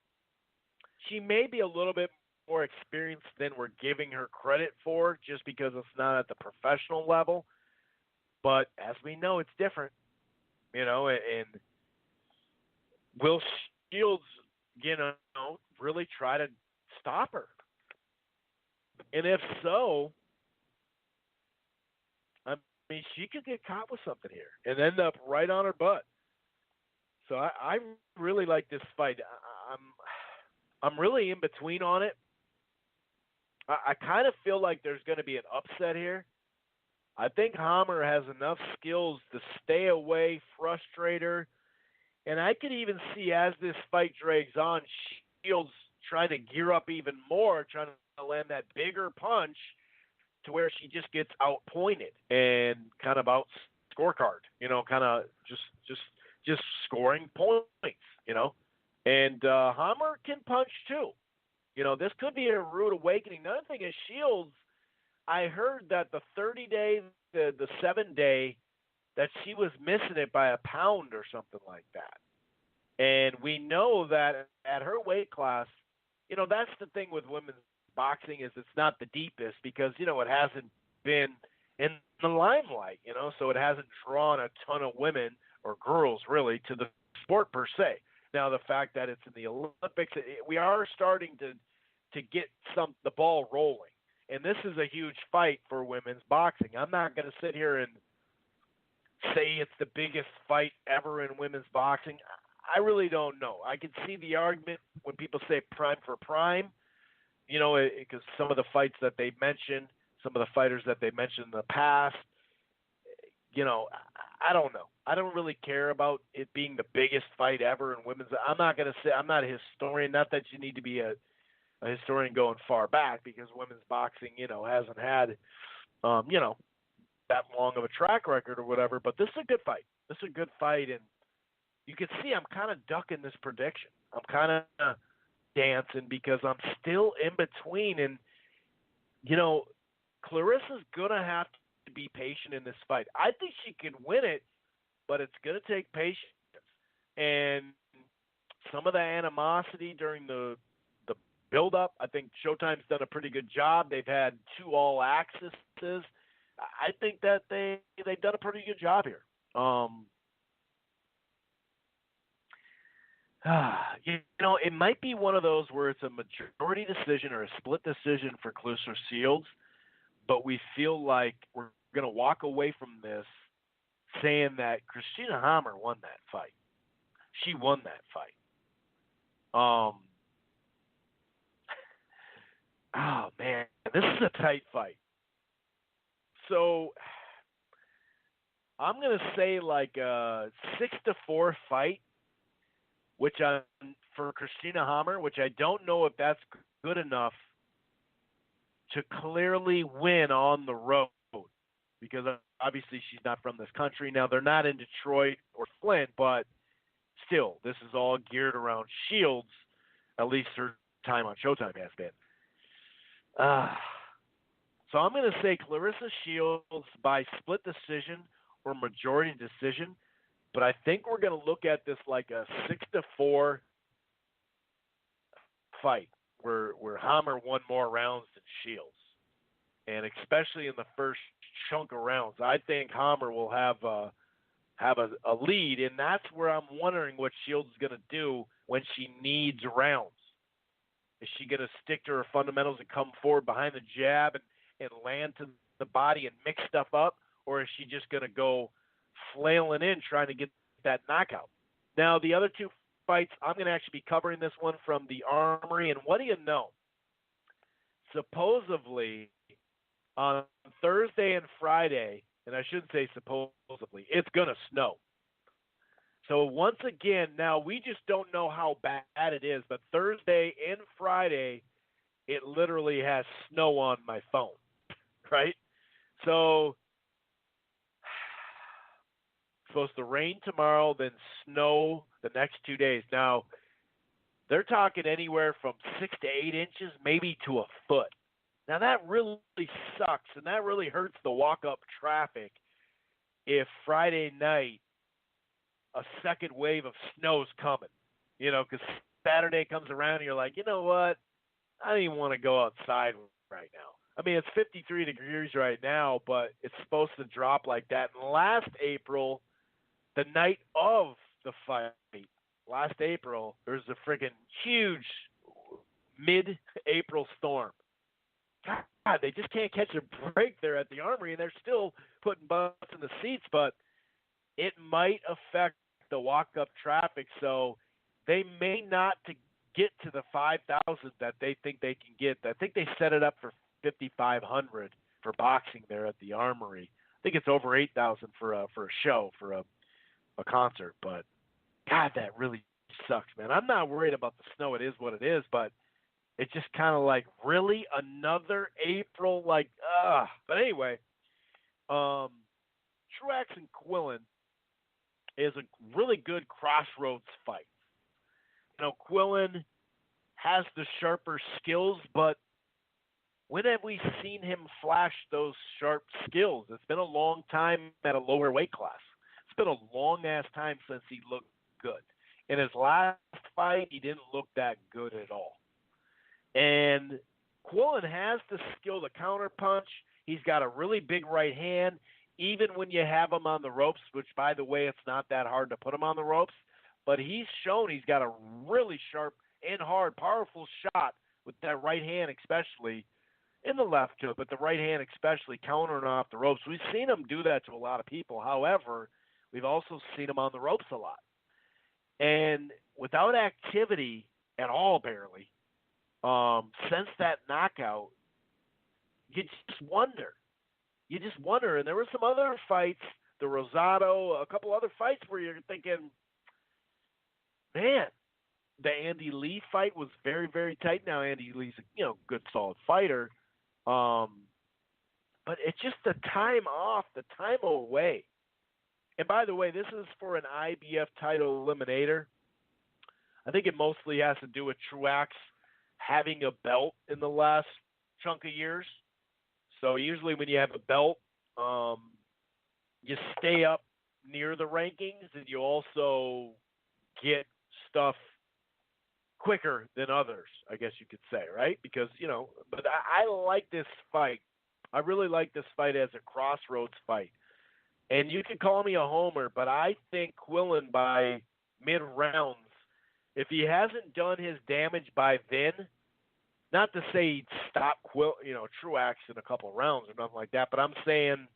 she may be a little bit more experienced than we're giving her credit for, just because it's not at the professional level. But as we know, it's different, and will Shields, really try to stop her? And if so, I mean, she could get caught with something here and end up right on her butt. So I really like this fight. I'm really in between on it. I kind of feel like there's going to be an upset here. I think Hammer has enough skills to stay away, frustrate her. And I could even see, as this fight drags on, Shields trying to gear up even more, trying to land that bigger punch to where she just gets outpointed and kind of out scorecard, kind of just scoring points, And Hammer can punch too. This could be a rude awakening. Another thing is Shields, I heard that the 30-day, the 7-day, that she was missing it by a pound or something like that. And we know that at her weight class, that's the thing with women's boxing, is it's not the deepest because, it hasn't been in the limelight, so it hasn't drawn a ton of women or girls really to the sport per se. Now, the fact that it's in the Olympics, we are starting to get the ball rolling. And this is a huge fight for women's boxing. I'm not going to sit here and say it's the biggest fight ever in women's boxing. I really don't know. I can see the argument when people say prime for prime, because some of the fights that they mentioned, some of the fighters that they mentioned in the past, I don't know. I don't really care about it being the biggest fight ever in women's. I'm not going to say, I'm not a historian. Not that you need to be a historian going far back, because women's boxing, hasn't had, that long of a track record or whatever. But this is a good fight. This is a good fight, and you can see I'm kind of ducking this prediction. I'm kind of dancing because I'm still in between, and Clarissa's gonna have to be patient in this fight. I think she can win it, but it's gonna take patience, and some of the animosity during the build-up. I think Showtime's done a pretty good job. They've had 2 all-accesses. I think that they've done a pretty good job here. It might be one of those where it's a majority decision or a split decision for Crolla-Shields, but we feel like we're going to walk away from this saying that Christina Hammer won that fight. She won that fight. Oh, man, this is a tight fight. So I'm going to say like a 6-4 fight, which for Christina Hammer, which I don't know if that's good enough to clearly win on the road, because obviously she's not from this country. Now, they're not in Detroit or Flint, but still, this is all geared around Shields. At least her time on Showtime has been. Uh, so I'm going to say Clarissa Shields by split decision or majority decision, but I think we're going to look at this like a 6-4 fight where Hammer won more rounds than Shields. And especially in the first chunk of rounds, I think Hammer will have a lead, and that's where I'm wondering what Shields is going to do when she needs rounds. Is she going to stick to her fundamentals and come forward behind the jab and land to the body and mix stuff up, or is she just going to go flailing in trying to get that knockout? Now, the other two fights, I'm going to actually be covering this one from the Armory, and what do you know? Supposedly, on Thursday and Friday, and I shouldn't say supposedly, it's going to snow. So once again, now we just don't know how bad it is, but Thursday and Friday, it literally has snow on my phone, right? So it's supposed to rain tomorrow, then snow the next 2 days. Now, they're talking anywhere from 6 to 8 inches, maybe to a foot. Now, that really sucks, and that really hurts the walk-up traffic if Friday night a second wave of snow's coming, because Saturday comes around and you're like, you know what? I don't even want to go outside right now. I mean, it's 53 degrees right now, but it's supposed to drop like that. And last April, the night of the fight, last April, there was a freaking huge mid-April storm. God, they just can't catch a break there at the Armory, and they're still putting butts in the seats, but it might affect the walk-up traffic, so they may not to get to the 5,000 that they think they can get. I think they set it up for 5,500 for boxing there at the Armory. I think it's over 8,000 for a show, for a concert, but God, that really sucks, man. I'm not worried about the snow. It is what it is, but it's just kind of like, really? Another April? Like, But anyway, Truax and Quillin is a really good crossroads fight. Quillin has the sharper skills, but when have we seen him flash those sharp skills? It's been a long time at a lower weight class. It's been a long-ass time since he looked good. In his last fight, he didn't look that good at all. And Quillin has the skill to counterpunch. He's got a really big right hand, even when you have him on the ropes, which, by the way, it's not that hard to put him on the ropes. But he's shown he's got a really sharp and hard, powerful shot with that right hand, especially in the left too, but the right hand especially countering off the ropes. We've seen him do that to a lot of people. However, we've also seen him on the ropes a lot. And without activity at all, barely, since that knockout, you just wonder. And there were some other fights, the Rosado, a couple other fights where you're thinking, man, the Andy Lee fight was very, very tight. Now Andy Lee's a good, solid fighter, but it's just the time off, the time away. And by the way, this is for an IBF title eliminator. I think it mostly has to do with Truax having a belt in the last chunk of years. So usually when you have a belt, you stay up near the rankings, and you also get stuff quicker than others, I guess you could say, right? Because, but I like this fight. I really like this fight as a crossroads fight. And you can call me a homer, but I think Quillin by mid-rounds, if he hasn't done his damage by then, not to say he'd stop Truax in a couple of rounds or nothing like that, but I'm saying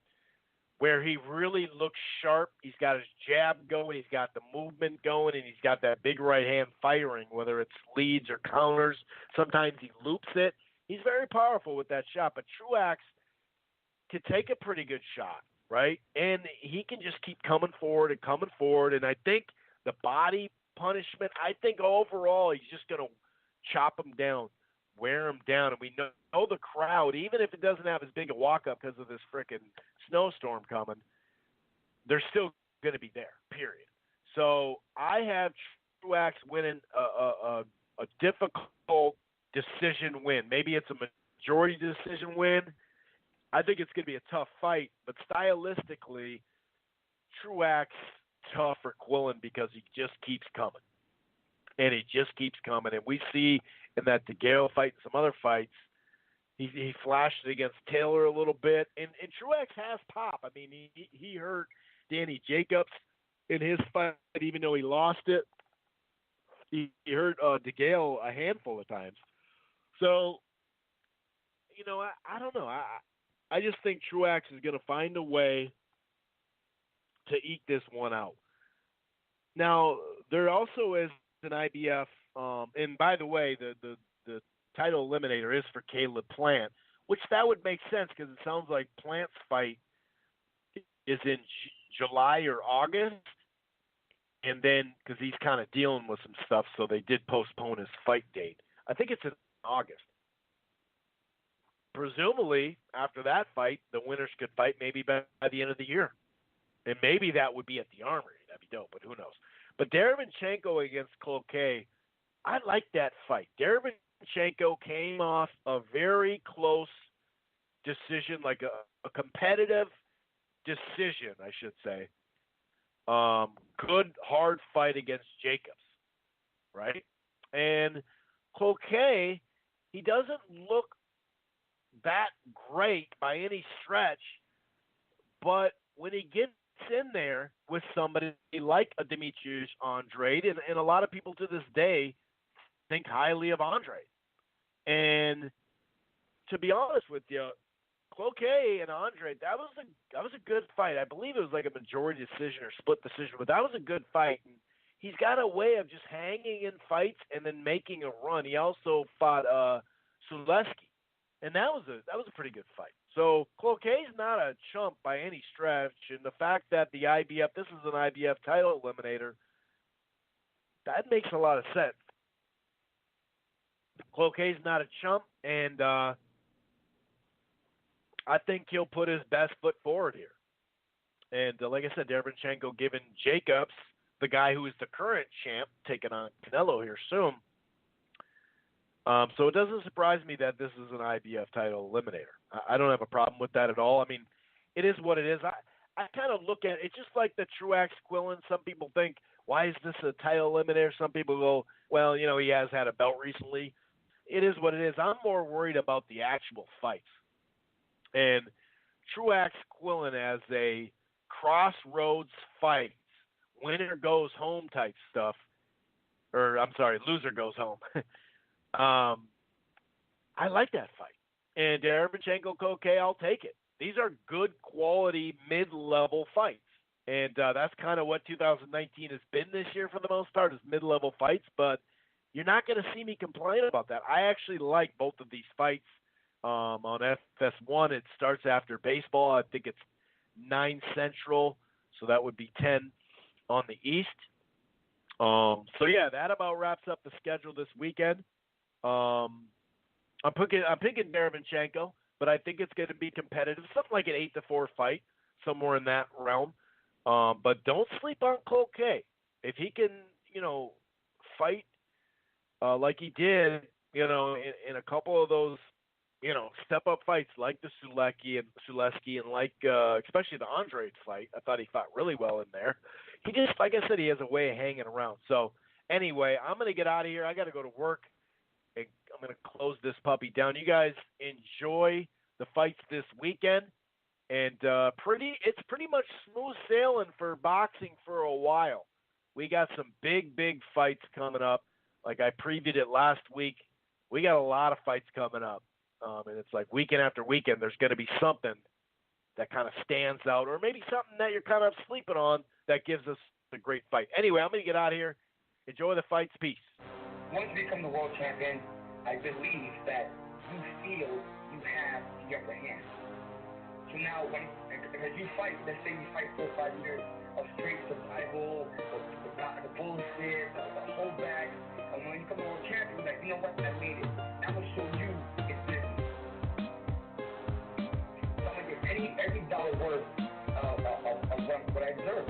where he really looks sharp, he's got his jab going, he's got the movement going, and he's got that big right hand firing, whether it's leads or counters. Sometimes he loops it. He's very powerful with that shot, but Truax can take a pretty good shot, right? And he can just keep coming forward, and I think the body punishment, I think overall he's just going to chop him down, wear him down, and we know the crowd, even if it doesn't have as big a walk-up because of this frickin' snowstorm coming, they're still going to be there, period. So I have Truax winning a a difficult decision win. Maybe it's a majority decision win. I think it's going to be a tough fight, but stylistically, Truax tough for Quillin because he just keeps coming. And he just keeps coming. And we see in that DeGale fight and some other fights, he flashed it against Taylor a little bit. And Truax has pop. I mean, he hurt Danny Jacobs in his fight, even though he lost it. He hurt DeGale a handful of times. So, I don't know. I just think Truax is going to find a way to eke this one out. Now, there also is an IBF, and by the way, the title eliminator is for Caleb Plant, which that would make sense because it sounds like Plant's fight is in July or August, and then because he's kind of dealing with some stuff, so they did postpone his fight date. I think it's in August. Presumably, after that fight, the winners could fight maybe by the end of the year. And maybe that would be at the Armory. That'd be dope, but who knows. But Derevyanchenko against Culcay, I like that fight. Derevyanchenko came off a very close decision, like a competitive decision, I should say. Good, hard fight against Jacobs, right? And Culcay, he doesn't look that great by any stretch, but when he gets in there with somebody like a Demetrius Andrade, and a lot of people to this day think highly of Andrade. And to be honest with you, Culcay and Andrade, that was a good fight. I believe it was like a majority decision or split decision, but that was a good fight. And he's got a way of just hanging in fights and then making a run. He also fought Suleski, and that was a pretty good fight. So Culcay's not a chump by any stretch, and the fact that the IBF, this is an IBF title eliminator, that makes a lot of sense. Culcay's not a chump, and I think he'll put his best foot forward here. And like I said, Derevyanchenko giving Jacobs, the guy who is the current champ, taking on Canelo here soon. So it doesn't surprise me that this is an IBF title eliminator. I don't have a problem with that at all. I mean, it is what it is. I kind of look at it just like the Truax Quillin. Some people think, why is this a title eliminator? Some people go, well, he has had a belt recently. It is what it is. I'm more worried about the actual fights. And Truax Quillin as a crossroads fight, winner goes home type stuff, or I'm sorry, loser goes home. I like that fight. And Derevyanchenko, Culcay, I'll take it. These are good quality mid-level fights. And that's kind of what 2019 has been this year for the most part, is mid-level fights. But you're not going to see me complain about that. I actually like both of these fights. On FS1, it starts after baseball. I think it's 9 Central, so that would be 10 on the East. So, yeah, that about wraps up the schedule this weekend. I'm picking Derevyanchenko, but I think it's going to be competitive, something like an 8-4 fight, somewhere in that realm. But don't sleep on Culcay. If he can, fight like he did, in a couple of those, step-up fights like the Suleski and like especially the Andrade fight. I thought he fought really well in there. He just, like I said, he has a way of hanging around. So anyway, I'm going to get out of here. I got to go to work. I'm going to close this puppy down. You guys enjoy the fights this weekend. And it's pretty much smooth sailing for boxing for a while. We got some big fights coming up. Like I previewed it last week. We got a lot of fights coming up. And it's like weekend after weekend, there's going to be something that kind of stands out, or maybe something that you're kind of sleeping on that gives us a great fight. Anyway, I'm going to get out of here. Enjoy the fights. Peace. Once you become the world champion, I believe that you feel you have the upper hand. So now, as you fight, let's say you fight 4 or 5 years of straight survival, the bullshit, the holdback, and when you become the world champion, you're like, you know what, I made it. I'm going to show you it's business. So I'm going to get every dollar worth of what I deserve.